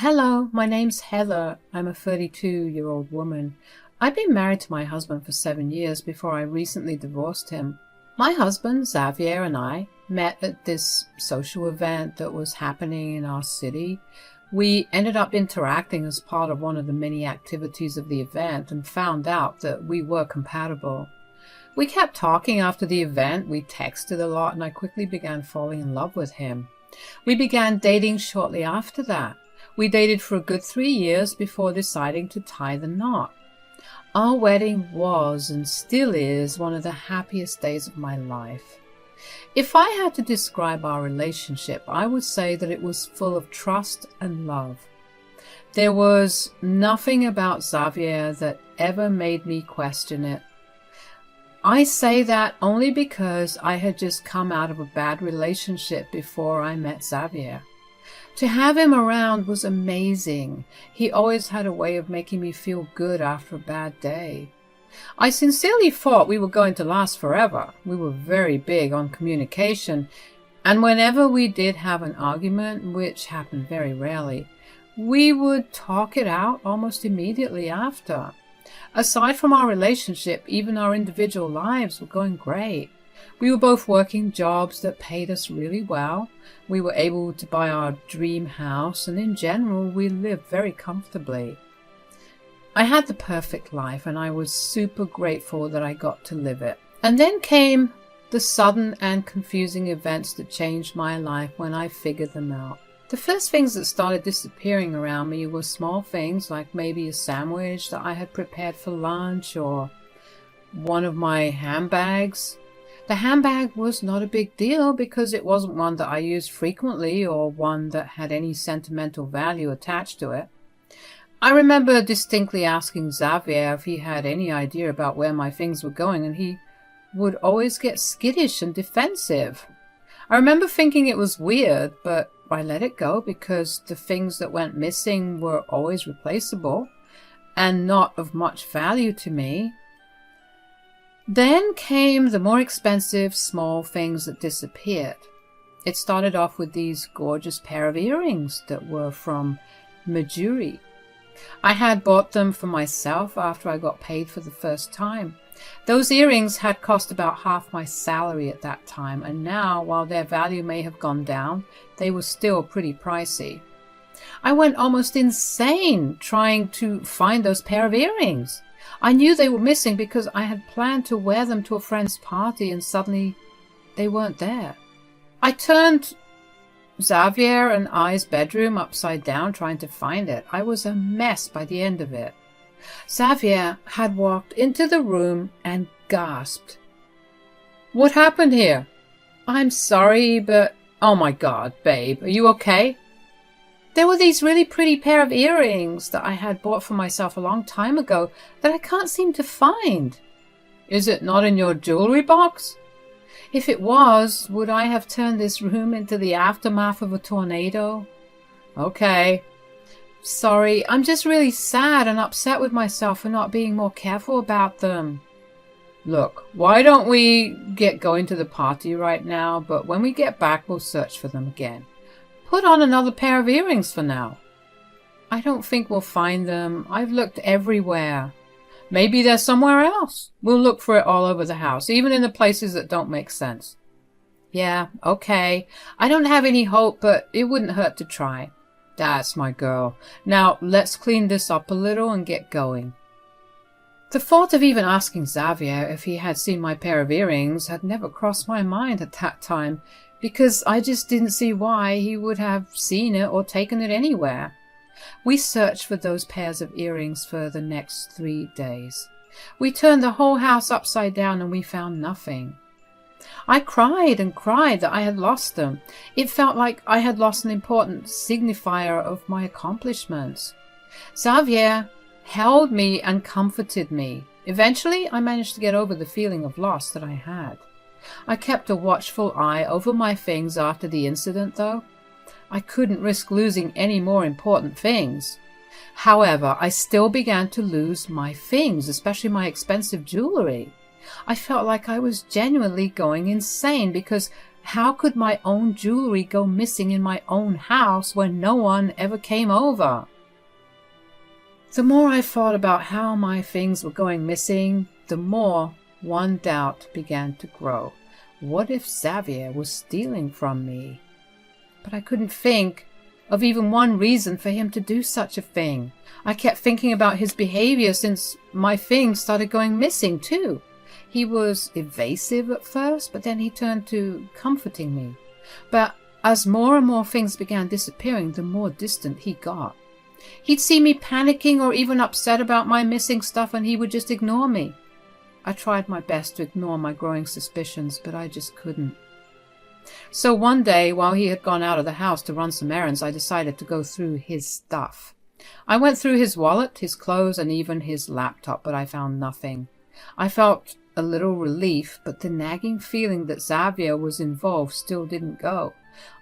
Hello, my name's Heather. I'm a 32-year-old woman. I've been married to my husband for 7 years before I recently divorced him. My husband, Xavier, and I met at this social event that was happening in our city. We ended up interacting as part of one of the many activities of the event and found out that we were compatible. We kept talking after the event, we texted a lot, and I quickly began falling in love with him. We began dating shortly after that. We dated for a good 3 years before deciding to tie the knot. Our wedding was and still is one of the happiest days of my life. If I had to describe our relationship, I would say that it was full of trust and love. There was nothing about Xavier that ever made me question it. I say that only because I had just come out of a bad relationship before I met Xavier. To have him around was amazing. He always had a way of making me feel good after a bad day. I sincerely thought we were going to last forever. We were very big on communication, and whenever we did have an argument, which happened very rarely, we would talk it out almost immediately after. Aside from our relationship, even our individual lives were going great. We were both working jobs that paid us really well. We were able to buy our dream house, and in general, we lived very comfortably. I had the perfect life, and I was super grateful that I got to live it. And then came the sudden and confusing events that changed my life when I figured them out. The first things that started disappearing around me were small things like maybe a sandwich that I had prepared for lunch or one of my handbags. The handbag was not a big deal because it wasn't one that I used frequently or one that had any sentimental value attached to it. I remember distinctly asking Xavier if he had any idea about where my things were going, and he would always get skittish and defensive. I remember thinking it was weird, but I let it go because the things that went missing were always replaceable and not of much value to me. Then came the more expensive small things that disappeared. It started off with these gorgeous pair of earrings that were from Mejuri. I had bought them for myself after I got paid for the first time. Those earrings had cost about half my salary at that time, and now, while their value may have gone down, they were still pretty pricey. I went almost insane trying to find those pair of earrings. I knew they were missing because I had planned to wear them to a friend's party, and suddenly they weren't there. I turned Xavier and I's bedroom upside down trying to find it. I was a mess by the end of it. Xavier had walked into the room and gasped. "What happened here?" "I'm sorry, but oh my God, babe, are you okay?" There were these really pretty pair of earrings that I had bought for myself a long time ago that I can't seem to find. "Is it not in your jewelry box?" If it was, would I have turned this room into the aftermath of a tornado? Okay. Sorry, I'm just really sad and upset with myself for not being more careful about them. Look, why don't we get going to the party right now, but when we get back we'll search for them again. Put on another pair of earrings for now. I don't think we'll find them. I've looked everywhere. Maybe they're somewhere else. We'll look for it all over the house, even in the places that don't make sense. Yeah, okay. I don't have any hope, but it wouldn't hurt to try. That's my girl. Now, let's clean this up a little and get going. The thought of even asking Xavier if he had seen my pair of earrings had never crossed my mind at that time, because I just didn't see why he would have seen it or taken it anywhere. We searched for those pairs of earrings for the next 3 days. We turned the whole house upside down and we found nothing. I cried and cried that I had lost them. It felt like I had lost an important signifier of my accomplishments. Xavier held me and comforted me. Eventually, I managed to get over the feeling of loss that I had. I kept a watchful eye over my things after the incident, though. I couldn't risk losing any more important things. However, I still began to lose my things, especially my expensive jewelry. I felt like I was genuinely going insane because How could my own jewelry go missing in my own house when no one ever came over? The more I thought about how my things were going missing, the more one doubt began to grow. What if Xavier was stealing from me? But I couldn't think of even one reason for him to do such a thing. I kept thinking about his behavior since my things started going missing too. He was evasive at first, but then he turned to comforting me. But as more and more things began disappearing, the more distant he got. He'd see me panicking or even upset about my missing stuff, and he would just ignore me. I tried my best to ignore my growing suspicions, but I just couldn't. So one day, while he had gone out of the house to run some errands, I decided to go through his stuff. I went through his wallet, his clothes, and even his laptop, but I found nothing. I felt a little relief, but the nagging feeling that Xavier was involved still didn't go.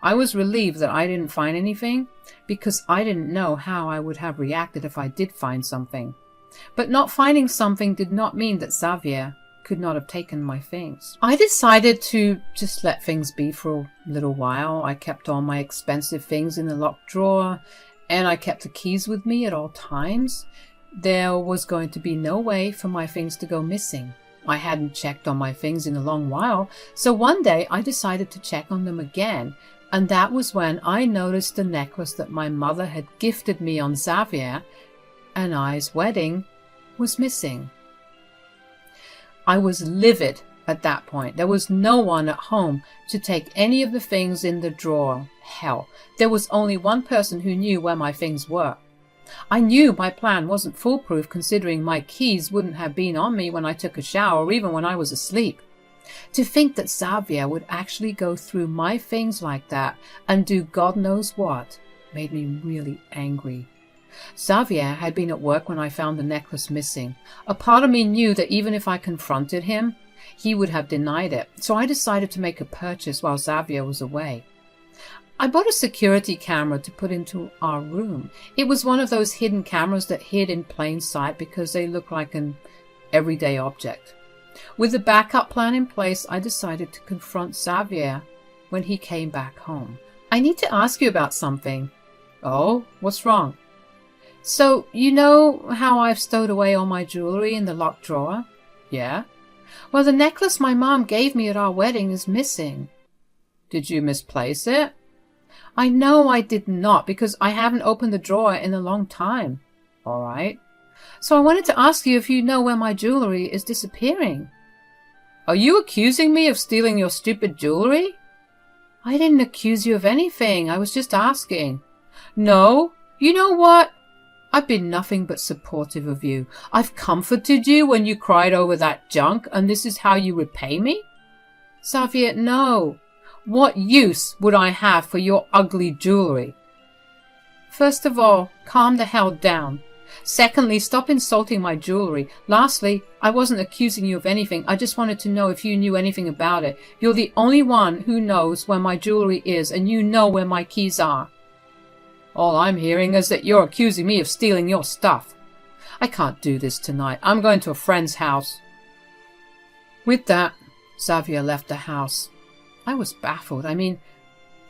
I was relieved that I didn't find anything, because I didn't know how I would have reacted if I did find something. But not finding something did not mean that Xavier could not have taken my things. I decided to just let things be for a little while. I kept all my expensive things in the locked drawer, and I kept the keys with me at all times. There was going to be no way for my things to go missing. I hadn't checked on my things in a long while, so one day I decided to check on them again, and that was when I noticed the necklace that my mother had gifted me on Xavier and I's wedding was missing. I was livid at that point. There was no one at home to take any of the things in the drawer. Hell, there was only one person who knew where my things were. I knew my plan wasn't foolproof, considering my keys wouldn't have been on me when I took a shower or even when I was asleep. To think that Xavier would actually go through my things like that and do God knows what made me really angry. Xavier had been at work when I found the necklace missing. A part of me knew that even if I confronted him, he would have denied it, so I decided to make a purchase while Xavier was away. I bought a security camera to put into our room. It was one of those hidden cameras that hid in plain sight because they look like an everyday object. With the backup plan in place, I decided to confront Xavier when he came back home. I need to ask you about something. Oh, what's wrong? So, you know how I've stowed away all my jewelry in the locked drawer? Yeah? Well, the necklace my mom gave me at our wedding is missing. Did you misplace it? I know I did not, because I haven't opened the drawer in a long time. All right. So I wanted to ask you if you know where my jewelry is disappearing. Are you accusing me of stealing your stupid jewelry? I didn't accuse you of anything. I was just asking. No. You know what? I've been nothing but supportive of you. I've comforted you when you cried over that junk, and this is how you repay me? Xavier, no. What use would I have for your ugly jewelry? First of all, calm the hell down. Secondly, stop insulting my jewelry. Lastly, I wasn't accusing you of anything. I just wanted to know if you knew anything about it. You're the only one who knows where my jewelry is, and you know where my keys are. All I'm hearing is that you're accusing me of stealing your stuff. I can't do this tonight. I'm going to a friend's house. With that, Xavier left the house. I was baffled. I mean,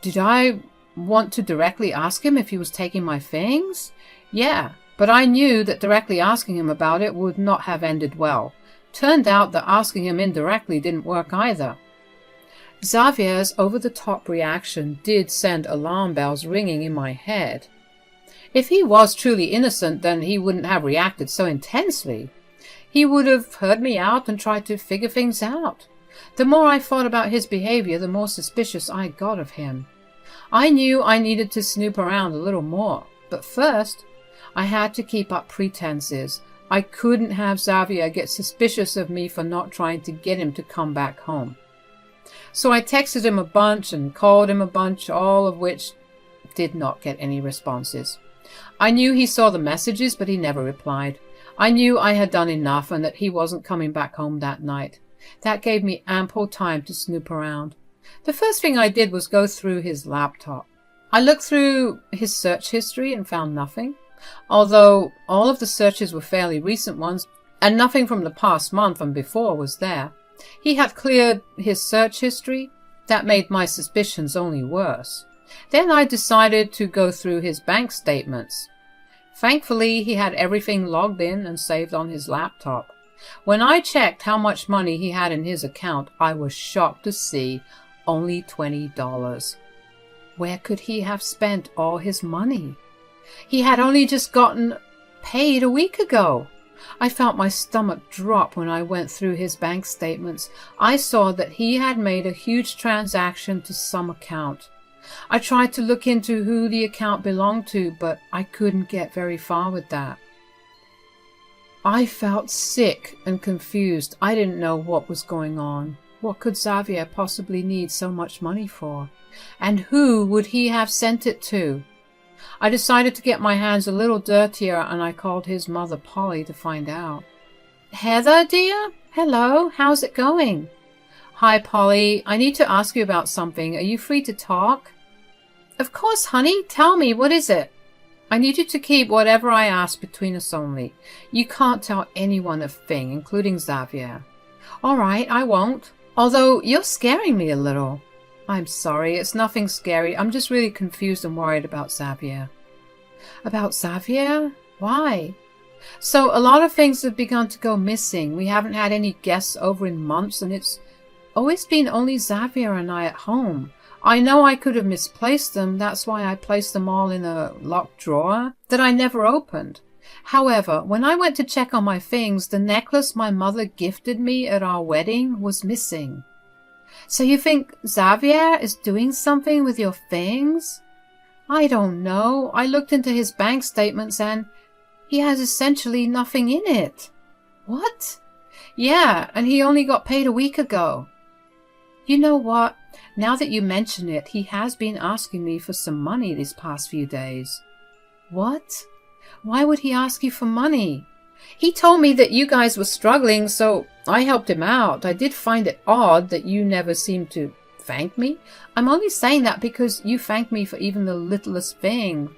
did I want to directly ask him if he was taking my things? Yeah, but I knew that directly asking him about it would not have ended well. Turned out that asking him indirectly didn't work either. Xavier's over-the-top reaction did send alarm bells ringing in my head. If he was truly innocent, then he wouldn't have reacted so intensely. He would have heard me out and tried to figure things out. The more I thought about his behavior, the more suspicious I got of him. I knew I needed to snoop around a little more, but first, I had to keep up pretenses. I couldn't have Xavier get suspicious of me for not trying to get him to come back home. So I texted him a bunch and called him a bunch, all of which did not get any responses. I knew he saw the messages, but he never replied. I knew I had done enough and that he wasn't coming back home that night. That gave me ample time to snoop around. The first thing I did was go through his laptop. I looked through his search history and found nothing, although all of the searches were fairly recent ones, and nothing from the past month and before was there. He had cleared his search history. That made my suspicions only worse. Then I decided to go through his bank statements. Thankfully, he had everything logged in and saved on his laptop. When I checked how much money he had in his account, I was shocked to see only $20. Where could he have spent all his money? He had only just gotten paid a week ago. I felt my stomach drop when I went through his bank statements. I saw that he had made a huge transaction to some account. I tried to look into who the account belonged to, but I couldn't get very far with that. I felt sick and confused. I didn't know what was going on. What could Xavier possibly need so much money for? And who would he have sent it to? I decided to get my hands a little dirtier, and I called his mother, Polly, to find out. "Heather, dear? Hello, how's it going?" "Hi, Polly. I need to ask you about something. Are you free to talk?" "Of course, honey. Tell me, what is it?" "I need you to keep whatever I ask between us only. You can't tell anyone a thing, including Xavier." "All right, I won't. Although you're scaring me a little." "I'm sorry, it's nothing scary. I'm just really confused and worried about Xavier." "About Xavier? Why?" "So a lot of things have begun to go missing. We haven't had any guests over in months, and it's always been only Xavier and I at home. I know I could have misplaced them. That's why I placed them all in a locked drawer that I never opened. However, when I went to check on my things, the necklace my mother gifted me at our wedding was missing." "So you think Xavier is doing something with your things?" "I don't know. I looked into his bank statements and he has essentially nothing in it." "What?" "Yeah, and he only got paid a week ago." "You know what? Now that you mention it, he has been asking me for some money these past few days." "What? Why would he ask you for money?" "He told me that you guys were struggling, so I helped him out. I did find it odd that you never seemed to thank me. I'm only saying that because you thank me for even the littlest thing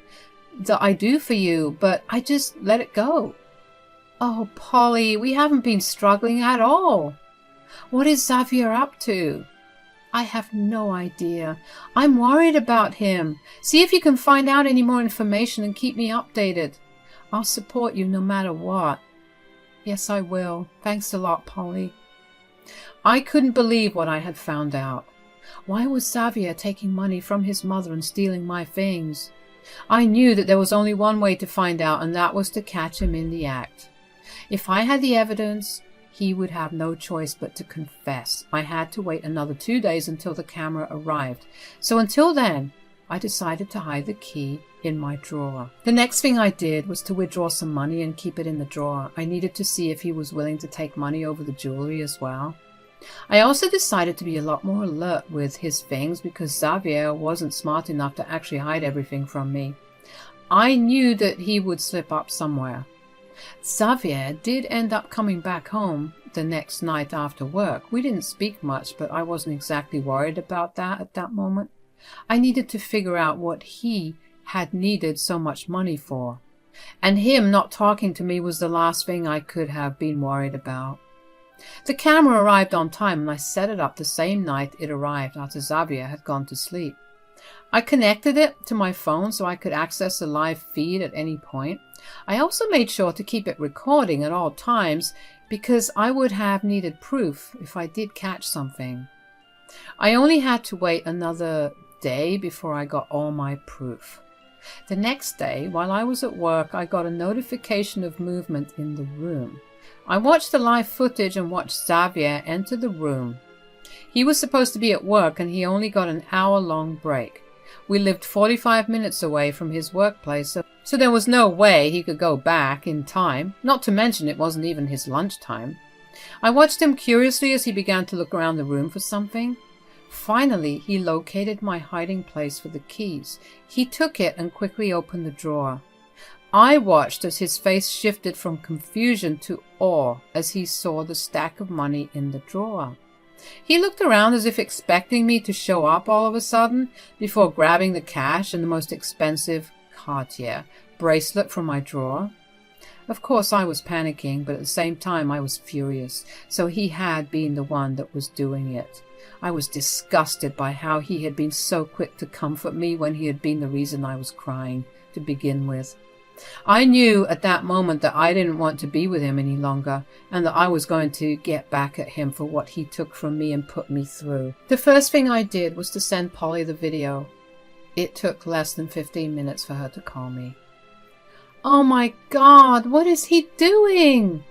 that I do for you, but I just let it go." "Oh, Polly, we haven't been struggling at all." "What is Xavier up to?" "I have no idea. I'm worried about him. See if you can find out any more information and keep me updated. I'll support you no matter what." "Yes, I will. Thanks a lot, Polly." I couldn't believe what I had found out. Why was Xavier taking money from his mother and stealing my things? I knew that there was only one way to find out, and that was to catch him in the act. If I had the evidence, he would have no choice but to confess. I had to wait another 2 days until the camera arrived. So until then, I decided to hide the key in my drawer. The next thing I did was to withdraw some money and keep it in the drawer. I needed to see if he was willing to take money over the jewelry as well. I also decided to be a lot more alert with his things because Xavier wasn't smart enough to actually hide everything from me. I knew that he would slip up somewhere. Xavier did end up coming back home the next night after work. We didn't speak much, but I wasn't exactly worried about that at that moment. I needed to figure out what he had needed so much money for. And him not talking to me was the last thing I could have been worried about. The camera arrived on time, and I set it up the same night it arrived after Xavier had gone to sleep. I connected it to my phone so I could access the live feed at any point. I also made sure to keep it recording at all times because I would have needed proof if I did catch something. I only had to wait another day before I got all my proof. The next day, while I was at work, I got a notification of movement in the room. I watched the live footage and watched Xavier enter the room. He was supposed to be at work and he only got an hour-long break. We lived 45 minutes away from his workplace, so there was no way he could go back in time, not to mention it wasn't even his lunchtime. I watched him curiously as he began to look around the room for something. Finally, he located my hiding place for the keys. He took it and quickly opened the drawer. I watched as his face shifted from confusion to awe as he saw the stack of money in the drawer. He looked around as if expecting me to show up all of a sudden before grabbing the cash and the most expensive Cartier bracelet from my drawer. Of course, I was panicking, but at the same time I was furious, so he had been the one that was doing it. I was disgusted by how he had been so quick to comfort me when he had been the reason I was crying to begin with. I knew at that moment that I didn't want to be with him any longer, and that I was going to get back at him for what he took from me and put me through. The first thing I did was to send Polly the video. It took less than 15 minutes for her to call me. Oh my God, what is he doing?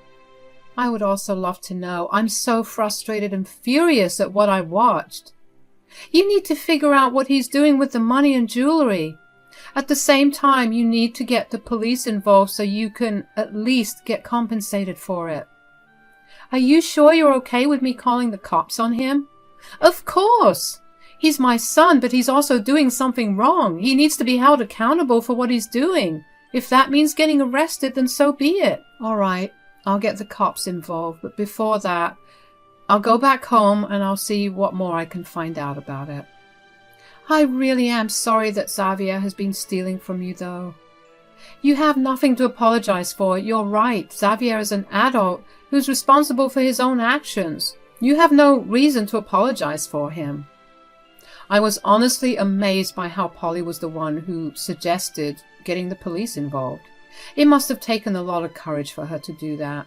I would also love to know. I'm so frustrated and furious at what I watched. You need to figure out what he's doing with the money and jewelry. At the same time, you need to get the police involved so you can at least get compensated for it. Are you sure you're okay with me calling the cops on him? Of course! He's my son, but he's also doing something wrong. He needs to be held accountable for what he's doing. If that means getting arrested, then so be it. All right, I'll get the cops involved, but before that, I'll go back home and I'll see what more I can find out about it. I really am sorry that Xavier has been stealing from you, though. You have nothing to apologize for. You're right. Xavier is an adult who's responsible for his own actions. You have no reason to apologize for him. I was honestly amazed by how Polly was the one who suggested getting the police involved. It must have taken a lot of courage for her to do that.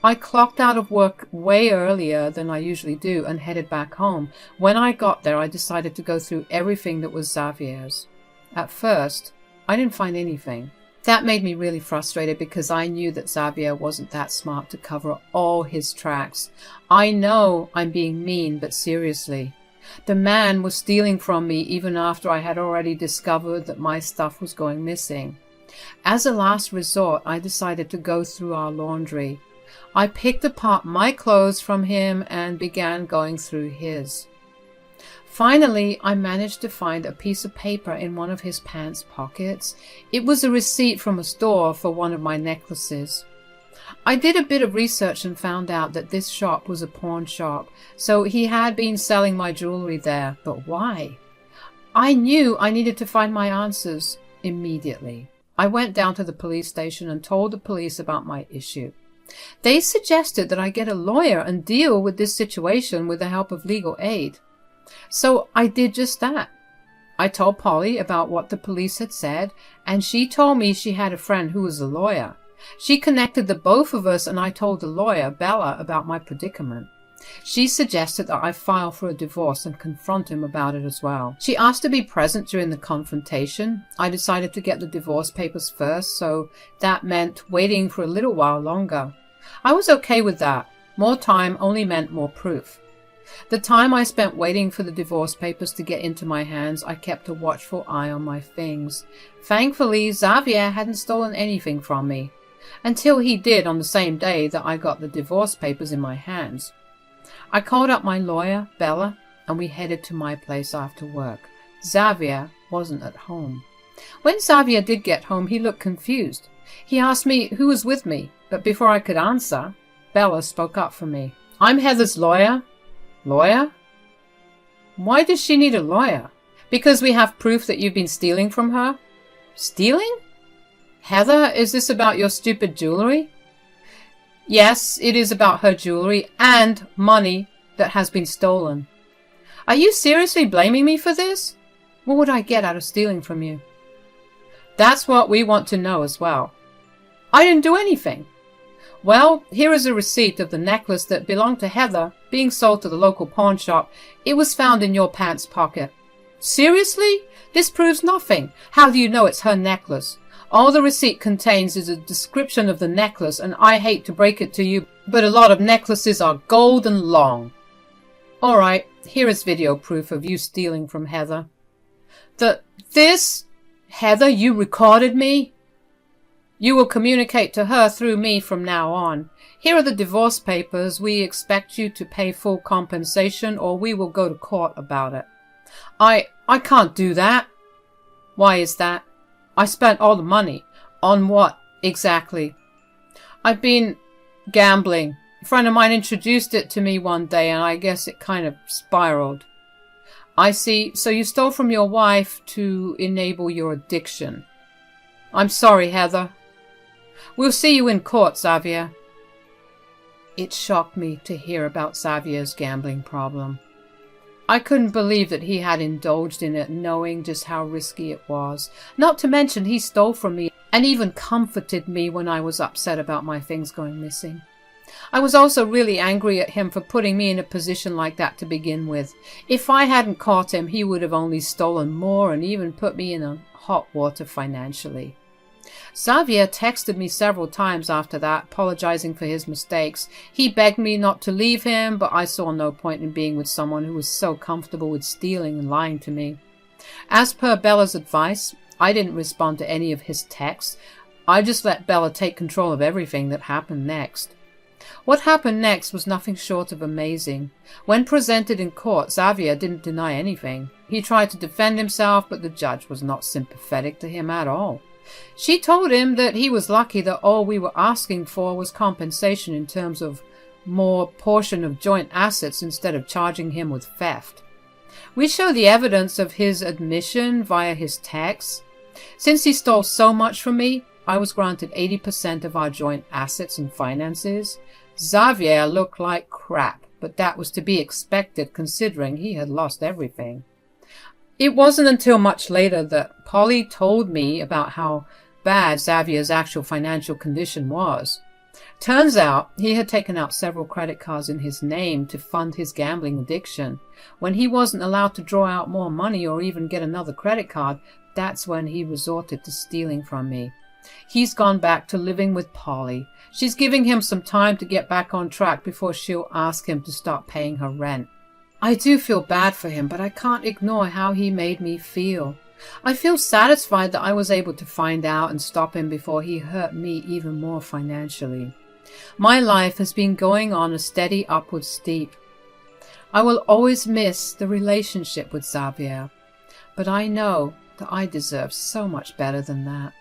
I clocked out of work way earlier than I usually do and headed back home. When I got there, I decided to go through everything that was Xavier's. At first, I didn't find anything. That made me really frustrated because I knew that Xavier wasn't that smart to cover all his tracks. I know I'm being mean, but seriously. The man was stealing from me even after I had already discovered that my stuff was going missing. As a last resort, I decided to go through our laundry. I picked apart my clothes from him and began going through his. Finally, I managed to find a piece of paper in one of his pants pockets. It was a receipt from a store for one of my necklaces. I did a bit of research and found out that this shop was a pawn shop, so he had been selling my jewelry there. But why? I knew I needed to find my answers immediately. I went down to the police station and told the police about my issue. They suggested that I get a lawyer and deal with this situation with the help of legal aid. So I did just that. I told Polly about what the police had said, and she told me she had a friend who was a lawyer. She connected the both of us, and I told the lawyer, Bella, about my predicament. She suggested that I file for a divorce and confront him about it as well. She asked to be present during the confrontation. I decided to get the divorce papers first, so that meant waiting for a little while longer. I was okay with that. More time only meant more proof. The time I spent waiting for the divorce papers to get into my hands, I kept a watchful eye on my things. Thankfully, Xavier hadn't stolen anything from me, until he did on the same day that I got the divorce papers in my hands. I called up my lawyer, Bella, and we headed to my place after work. Xavier wasn't at home. When Xavier did get home, he looked confused. He asked me who was with me, but before I could answer, Bella spoke up for me. I'm Heather's lawyer. Lawyer? Why does she need a lawyer? Because we have proof that you've been stealing from her? Stealing? Heather, is this about your stupid jewelry? Yes, it is about her jewelry and money that has been stolen. Are you seriously blaming me for this? What would I get out of stealing from you? That's what we want to know as well. I didn't do anything. Well, here is a receipt of the necklace that belonged to Heather being sold to the local pawn shop. It was found in your pants pocket. Seriously? This proves nothing. How do you know it's her necklace? All the receipt contains is a description of the necklace, and I hate to break it to you, but a lot of necklaces are gold and long. All right, here is video proof of you stealing from Heather. This? Heather, you recorded me? You will communicate to her through me from now on. Here are the divorce papers. We expect you to pay full compensation, or we will go to court about it. I can't do that. Why is that? I spent all the money. On what, exactly? I've been gambling. A friend of mine introduced it to me one day, and I guess it kind of spiraled. I see. So you stole from your wife to enable your addiction. I'm sorry, Heather. We'll see you in court, Xavier. It shocked me to hear about Xavier's gambling problem. I couldn't believe that he had indulged in it, knowing just how risky it was. Not to mention he stole from me and even comforted me when I was upset about my things going missing. I was also really angry at him for putting me in a position like that to begin with. If I hadn't caught him, he would have only stolen more and even put me in hot water financially. Xavier texted me several times after that, apologizing for his mistakes. He begged me not to leave him, but I saw no point in being with someone who was so comfortable with stealing and lying to me. As per Bella's advice, I didn't respond to any of his texts. I just let Bella take control of everything that happened next. What happened next was nothing short of amazing. When presented in court, Xavier didn't deny anything. He tried to defend himself, but the judge was not sympathetic to him at all. She told him that he was lucky that all we were asking for was compensation in terms of more portion of joint assets instead of charging him with theft. We show the evidence of his admission via his texts. Since he stole so much from me, I was granted 80% of our joint assets and finances. Xavier looked like crap, but that was to be expected considering he had lost everything. It wasn't until much later that Polly told me about how bad Xavier's actual financial condition was. Turns out he had taken out several credit cards in his name to fund his gambling addiction. When he wasn't allowed to draw out more money or even get another credit card, that's when he resorted to stealing from me. He's gone back to living with Polly. She's giving him some time to get back on track before she'll ask him to stop paying her rent. I do feel bad for him, but I can't ignore how he made me feel. I feel satisfied that I was able to find out and stop him before he hurt me even more financially. My life has been going on a steady upward steep. I will always miss the relationship with Xavier, but I know that I deserve so much better than that.